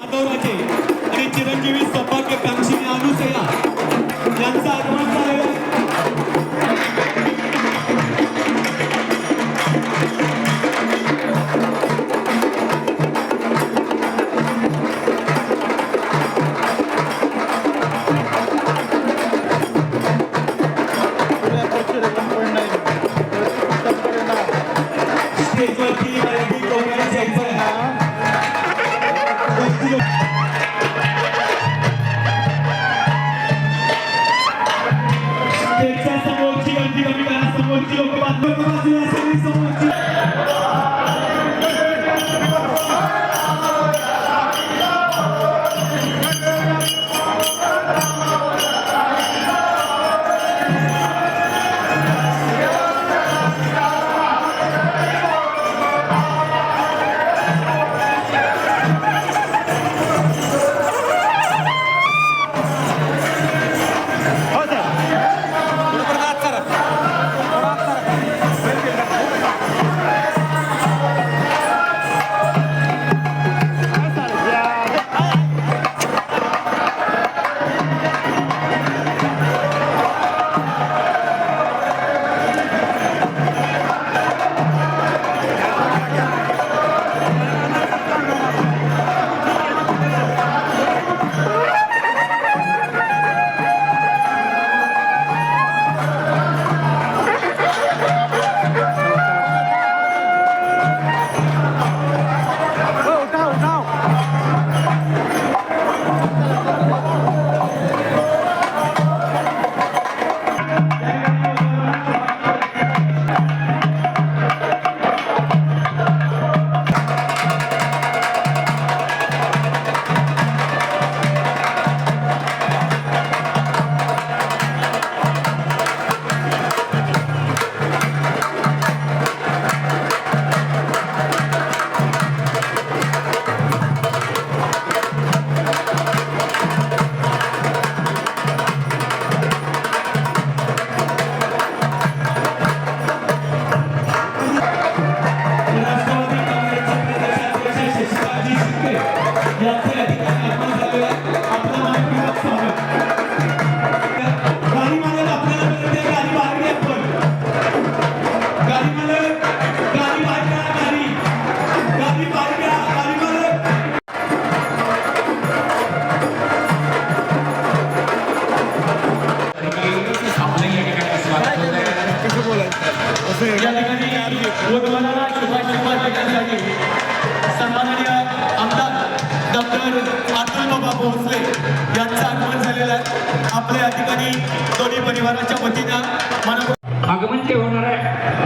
माधवराजे आणि चिरंजीवी सौभाग्यकांक्षी अनुसया यांचं आगमन झालेलं आहे. स्टेजवरती मराठी कोकणाची ऐकून स्टेजच्या समोरची गर्दी कमी करा. समोरची लोक बाजूला सगळी समोरची सन्माननीय आमदार डॉक्टर अतुल बाबा भोसले यांचं आगमन झालेलं आहे. आपल्या या ठिकाणी दोन्ही परिवाराच्या वतीनं आगमन ते होणार आहे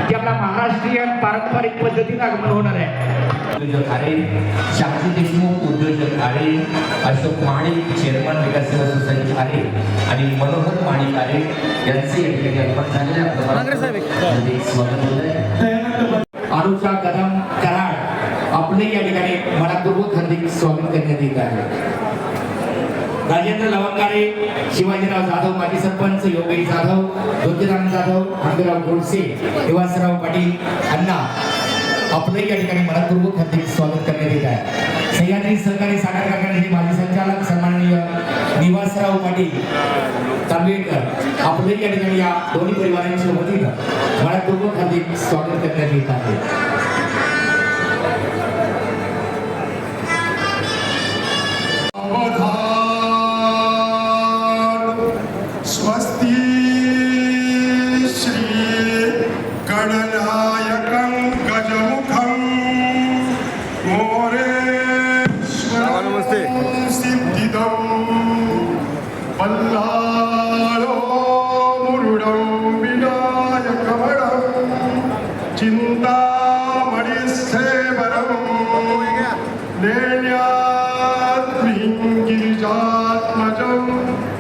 की आपला महाराष्ट्रीयन पारंपरिक पद्धतीने आगमन होणार आहे. उद्योजक आहे शांती देशमुख उद्योजक आहे, अशोक माणिक चेअरमन विकास सेवा सोसायटी आहे आणि मनोहर माणिक आहे यांचे या ठिकाणी आगमन झालेले आहे. स्वागत होत आहे. अनुषा कदम कराड आपले या ठिकाणी मनापूर्वक हार्दिक स्वागत करण्यात येत आहे. राजेंद्र लवंगारे, शिवाजीराव जाधव माजी सरपंच, योगेश जाधव, ज्योतिराम जाधव, आंबेराव गोडसे, निवासराव पाटील अण्णा आपले या ठिकाणी मनपूर्वक हार्दिक स्वागत करण्यात येत आहे. सह्याद्री सहकारी साखर कारखान्याचे माजी संचालक सन्माननीय निवासराव पाटील तांबेकर आपले या ठिकाणी या दोन्ही परिवारांच्या वतीनं मनपूर्वक हार्दिक स्वागत करण्यात येत आहे. स्वस्ति श्री गणनायकं गजमुखं मोरेश्वरं सिद्धिदं पल्लालो मुरुडं विनायकमणं चिन्तामणिस्थेवरं गिरिजात्मजं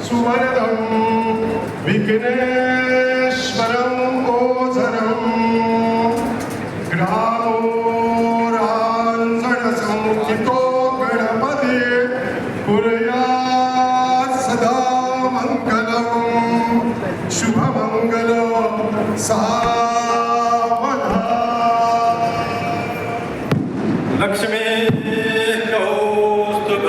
सुवरदं विघ्नेश्वरं ओझरं ग्रामोरांजनसंस्थितो गणपति पुरयात् सदा मङ्गलं शुभमङ्गलं सावधा लक्ष्मी कौस्तुभ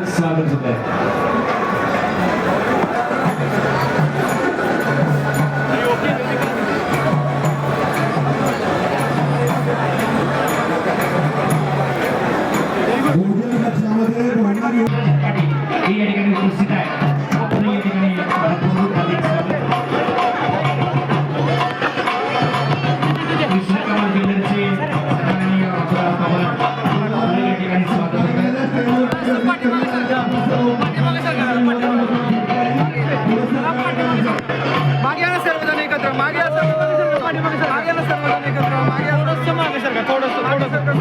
मनपूर्वक स्वागत होत आहे. हे या ठिकाणी उपस्थित आहे. आपलं या ठिकाणी मनपूर्वक हार्दिक स्वागत. कृष्णकमल ज्वेलरचे सन्माननीय अमोल पवार आपलं या ठिकाणी स्वागत होत आहे. मागे या सर्वजण एकत्र मागे या सर्वजण एकत्र मागे या थोडंसं मागे सर का थोडंसं मागे सर का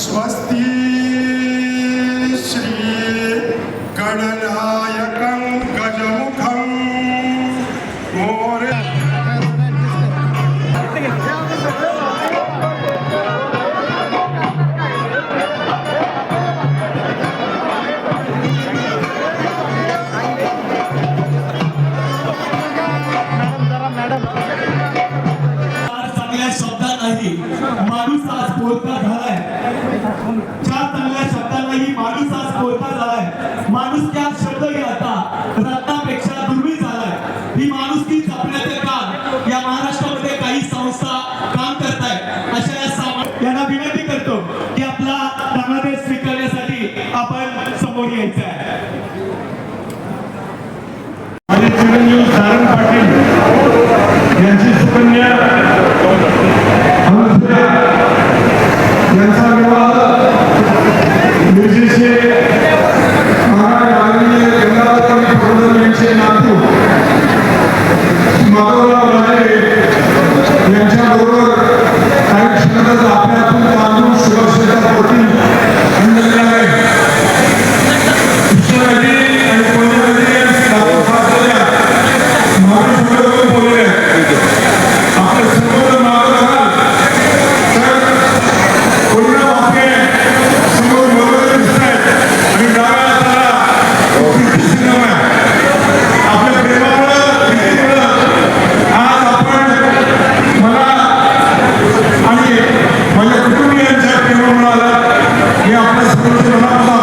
स्वस्ति श्री गणनायकं गजमुखं मोरे चांगल्या शब्दांनाही माणूस आज बोलता झालाय. चार चांगल्या शब्दांनाही माणूस आज बोलता झालाय. माणूस त्या शब्दही आता रत्नापेक्षा दुर्मिळ झालाय. ही माणुसकी जपण्याचे काम या महाराष्ट्रामध्ये काही संस्था काम करतायत. अशा या यांना विनंती करतो की आपला धनादेश स्वीकारण्यासाठी आपण समोर यायचं आहे. आणि चिरंजीव सारंग पाटील यांची सुकन्या अनुसया यांचा विवाह मिरजेचे महाराज आदरणीय गंगाधर प्रबोधन यांचे नातू माधवराव राजे यांच्याबरोबर काही क्षणातच आपल्यातून तांदूळ सुरक्षेच्या पोटी आणलेले आहे. कृष्णाजी आणि कोणत्याजी यांचे फासलेल्या महाराष्ट्राबरोबर बोलले आपले समोर मागं तर कोणत्या वाक्य समोर बरोबर दिसत आहेत आणि डाव्या हाताला ब्रिटिश नाव आहे. आपल्या प्रेमामुळं प्रीतीमुळं आज आपण मला आणि माझ्या कुटुंबियांच्या प्रेमामुळे आला हे आपल्या समोरच्या मनापासून